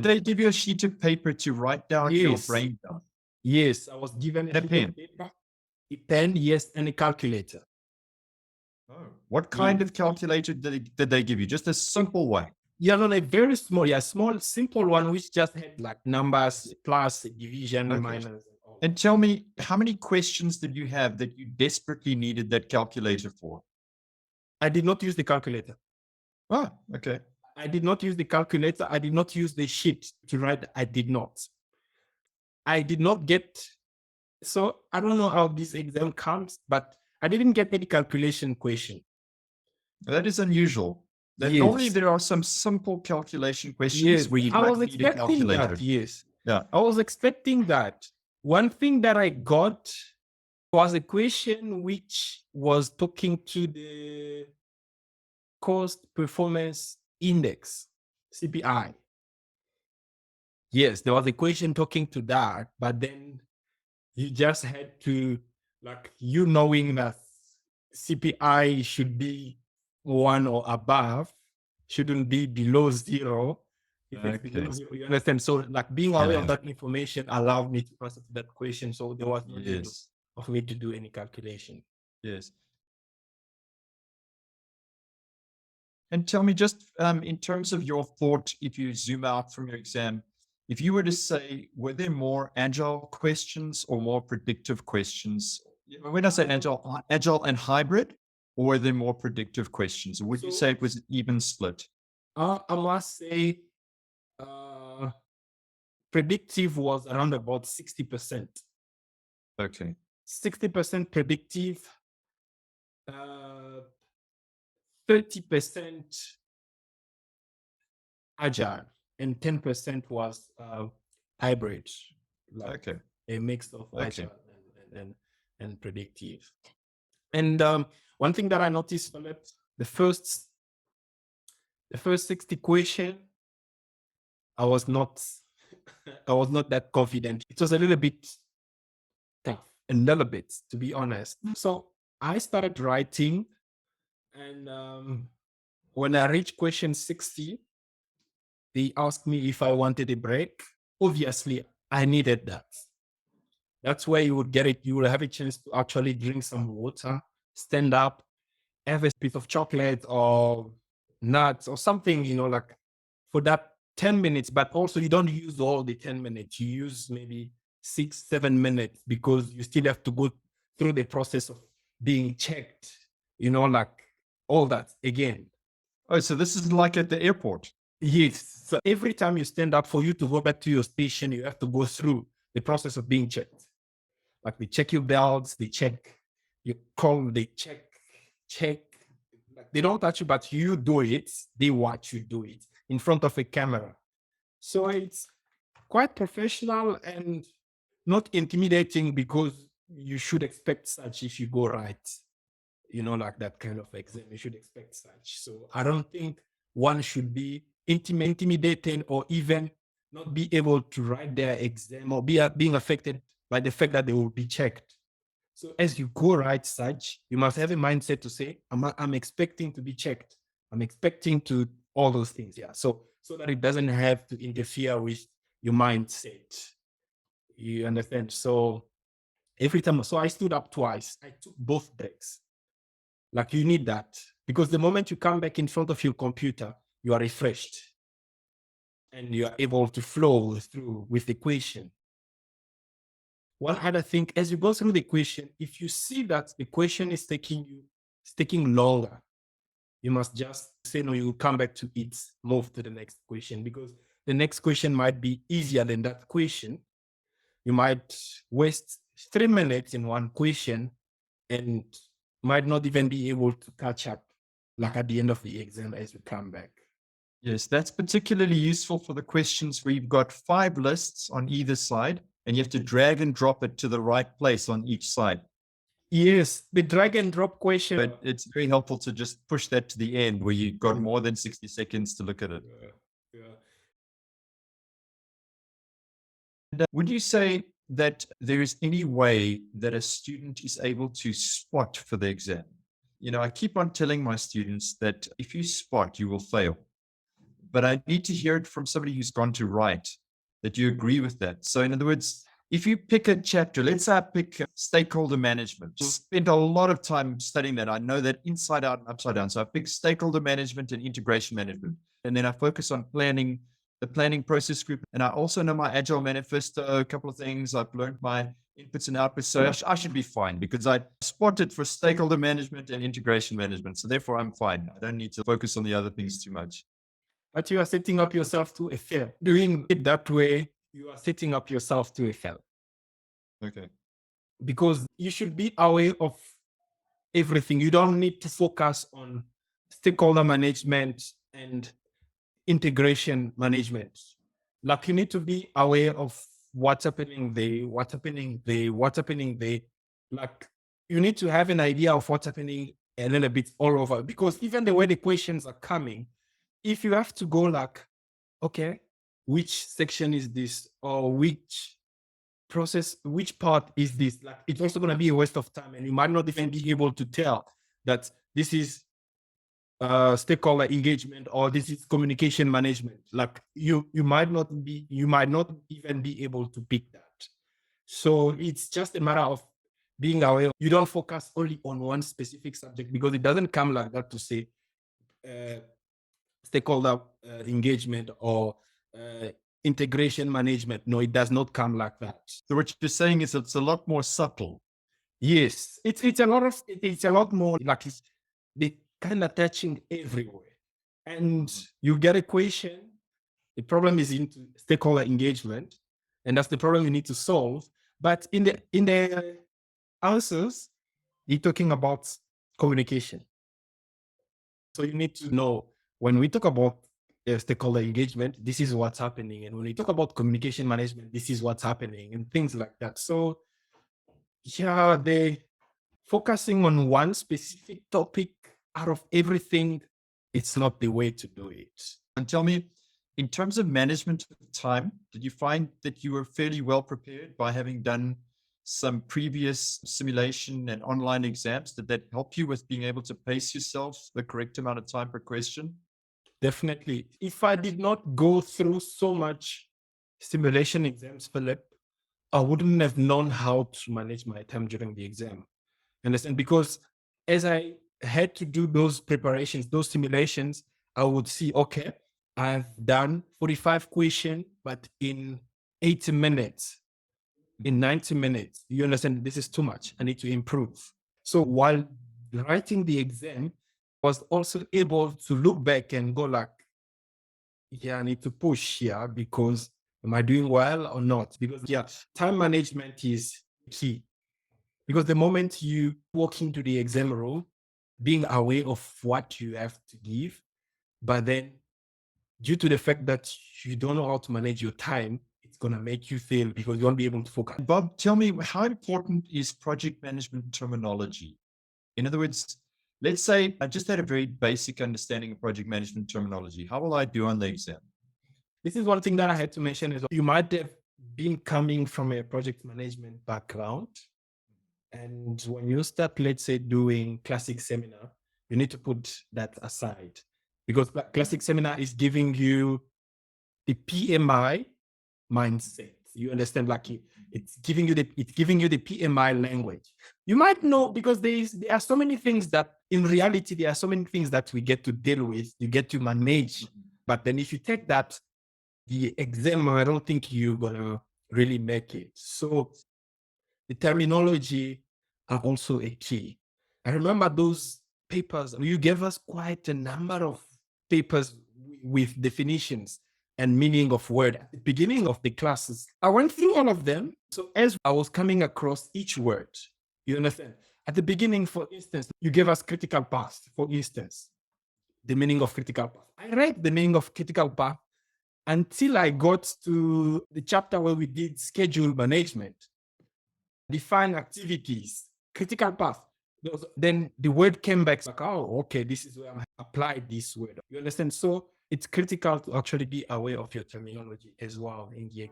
Did they give you a sheet of paper to write down your Yes. breakdown? Yes, I was given And a sheet of pen? paper, a pen, yes, and a calculator. Oh. What kind of calculator did they give you? Just a simple one? Yeah, no, a very small, small, simple one, which just had like numbers, plus, division, Okay. minus. And all. And tell me, how many questions did you have that you desperately needed that calculator for? I did not use the calculator. Oh, okay. I did not use the calculator. I did not use the sheet to write. I did not. I did not get. So I don't know how this exam comes, but I didn't get any calculation question. That is unusual. That normally Yes. there are some simple calculation questions Yes, where you I was don't need a expecting calculator. that. Yes. Yeah. I was expecting that. One thing that I got was a question which was talking to the cost performance index, CPI. Yes, there was a question talking to that, but then you just had to, like, you knowing that CPI should be 1 or above, shouldn't be below 0. If it's below 0, you understand? So, like, being aware of that information allowed me to answer that question. So there was no need of me to do any calculation. Yes. And tell me, just in terms of your thought, if you zoom out from your exam, if you were to say, were there more agile questions or more predictive questions? When I say agile and hybrid, or were there more predictive questions? Or would you say it was even split? I must say, predictive was around about 60%. Okay. 60% predictive, 30% agile, and 10% was hybrid, like a mix of agile and predictive. And one thing that I noticed, Philip, the first 60 question, I was not that confident. It was a little bit tough, a little bit, to be honest. So I started writing, and when I reached question 60, they asked me if I wanted a break. Obviously, I needed that. That's where you would get it. You will have a chance to actually drink some water, stand up, have a piece of chocolate or nuts or something, like for that 10 minutes. But also, you don't use all the 10 minutes. You use maybe 6-7 minutes because you still have to go through the process of being checked, like all that again. Oh, so this is like at the airport? Yes. So every time you stand up, for you to go back to your station, you have to go through the process of being checked. Like they check your belts, they check your call, they check. Like they don't touch you, but you do it. They watch you do it in front of a camera. So it's quite professional and not intimidating because you should expect such if you go right. Like that kind of exam, you should expect such. So I don't think one should be intimidating or even not be able to write their exam or being affected by the fact that they will be checked. So as you go write such, you must have a mindset to say, I'm expecting to be checked. I'm expecting to all those things. Yeah. So that it doesn't have to interfere with your mindset. You understand? So every time, so I stood up twice. I took both breaks. Like you need that because the moment you come back in front of your computer, you are refreshed and you are able to flow through with the question. One other thing, as you go through the question, if you see that the question is taking longer, you must just say no, you will come back to it, move to the next question because the next question might be easier than that question. You might waste 3 minutes in one question and might not even be able to catch up like at the end of the exam as you come back. Yes, that's particularly useful for the questions where you've got 5 lists on either side and you have to drag and drop it to the right place on each side. Yes, the drag and drop question. But it's very helpful to just push that to the end where you've got more than 60 seconds to look at it. Would you say that there is any way that a student is able to spot for the exam? I keep on telling my students that if you spot, you will fail. but I need to hear it from somebody who's gone to write that you agree with that. So in other words, if you pick a chapter, let's say I pick stakeholder management, spent a lot of time studying that. I know that inside out and upside down. So I pick stakeholder management and integration management. And then I focus on planning, the planning process group. And I also know my Agile manifesto, a couple of things. I've learned my inputs and outputs. So I should be fine because I spotted for stakeholder management and integration management. So therefore I'm fine. I don't need to focus on the other things too much. But you are setting up yourself to a fail. Doing it that way, you are setting up yourself to a fail. Okay. Because you should be aware of everything. You don't need to focus on stakeholder management and integration management. Like you need to be aware of what's happening there, what's happening there, what's happening there. Like you need to have an idea of what's happening a little bit all over. Because even the way the questions are coming, if you have to go like, okay, which section is this, or which process, which part is this, like it's also going to be a waste of time, and you might not even be able to tell that this is stakeholder engagement or this is communication management. Like you might not even be able to pick that. So it's just a matter of being aware. You don't focus only on one specific subject, because it doesn't come like that to say stakeholder engagement or integration management. No, it does not come like that. So what you're saying is it's a lot more subtle. Yes, it's a lot more like they kind of touching everywhere. And you get a question, the problem is into stakeholder engagement, and that's the problem you need to solve. But in the answers, you're talking about communication. So you need to know, when we talk about stakeholder engagement, this is what's happening. And when we talk about communication management, this is what's happening, and things like that. So yeah, they focusing on one specific topic out of everything, it's not the way to do it. And tell me, in terms of management of time, did you find that you were fairly well prepared by having done some previous simulation and online exams? Did that help you with being able to pace yourself the correct amount of time per question? Definitely. If I did not go through so much simulation exams, Philip, I wouldn't have known how to manage my time during the exam. Understand? Because as I had to do those preparations, those simulations, I would see, okay, I've done 45 questions, but in 80 minutes, in 90 minutes, you understand, this is too much. I need to improve. So while writing the exam, I was also able to look back and go like, yeah, I need to push here, because am I doing well or not? Because yeah, time management is key. Because the moment you walk into the exam room, being aware of what you have to give, but then due to the fact that you don't know how to manage your time, it's going to make you fail because you won't be able to focus. Bob, tell me, how important is project management terminology? In other words, let's say I just had a very basic understanding of project management terminology. How will I do on the exam? This is one thing that I had to mention is you might have been coming from a project management background. And when you start, let's say, doing classic seminar, you need to put that aside, because classic seminar is giving you the PMI mindset. You understand? Like it's giving you the PMI language. You might know, because there are so many things that in reality, there are so many things that we get to deal with, you get to manage. But then if you take that, the exam, I don't think you're gonna really make it. So the terminology are also a key. I remember those papers, you gave us quite a number of papers with definitions and meaning of word at the beginning of the classes. I went through all of them. So as I was coming across each word, you understand? At the beginning, for instance, you gave us critical path, for instance, the meaning of critical path. I read the meaning of critical path until I got to the chapter where we did schedule management, define activities, critical path. Then the word came back like, oh, okay, this is where I applied this word. You understand? So it's critical to actually be aware of your terminology as well in the